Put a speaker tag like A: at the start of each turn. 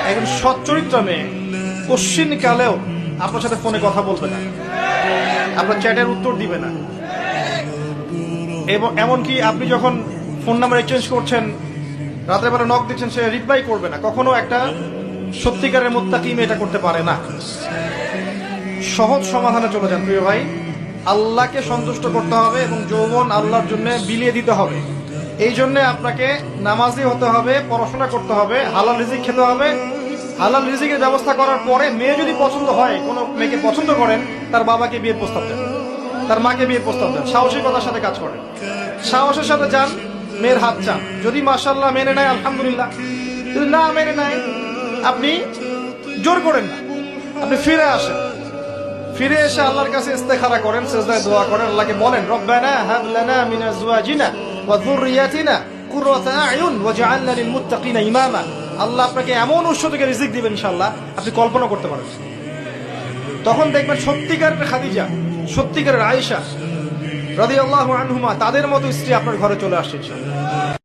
A: একজন সচ্চরিত্র মেয়ে কশ্চিন কালেও আপনার সাথে ফোনে কথা বলবে না, আপনার চ্যাটের উত্তর দিবে না, এবং এমনকি আপনি যখন ফোন নাম্বার এক্সচেঞ্জ করছেন, রাতের বেলা নক দিচ্ছেন, সে রিপ্লাই করবে না। কখনো একটা সত্যিকারের মুত্তাকি মেয়ে এটা করতে পারে না। সহজ সমাধানে চলে যান প্রিয় ভাই। আল্লাহকে সন্তুষ্ট করতে হবে এবং যৌবন আল্লাহর জন্য বিলিয়ে দিতে হবে। এই জন্য আপনাকে নামাজি হতে হবে, পড়াশোনা করতে হবে, হালাল রিজিক খেতে হবে। হালাল রিজিকের ব্যবস্থা করার পরে মেয়ে যদি পছন্দ হয়, কোনো মেয়েকে পছন্দ করেন, তার বাবাকে বিয়ের প্রস্তাব দেন, তার মাকে বিয়ের প্রস্তাব দেন, সাহসিকতার সাথে কাজ করেন, সাহসের সাথে যান, মেয়ের হাত চান। যদি মাশাআল্লাহ মেনে নেয় আলহামদুলিল্লাহ, যদি না মেনে নেয় আপনি জোর করেন না, আপনি ফিরে আসেন। ফিরে এসে আল্লাহর কাছে ইস্তেখারা করেন, সিজদায় দোয়া করেন, আল্লাহকে বলেন রব্বানা হাব লানা মিন আজওয়াজিনা ওয়া যুররিয়াতিনা কুররাতা আয়ুন ওয়াজআলনা লিল মুত্তাকিনা ইমামা। আল্লাহ আপনাকে এমন উৎস থেকে রিজিক দিবেন ইনশাআল্লাহ আপনি কল্পনা করতে পারেন। তখন দেখবেন সত্যিকারের খাদিজা, সত্যিকারের আয়েশা রাদিয়াল্লাহু আনহুমা, তাদের মতো স্ত্রী আপনার ঘরে চলে আসছে ইনশাআল্লাহ।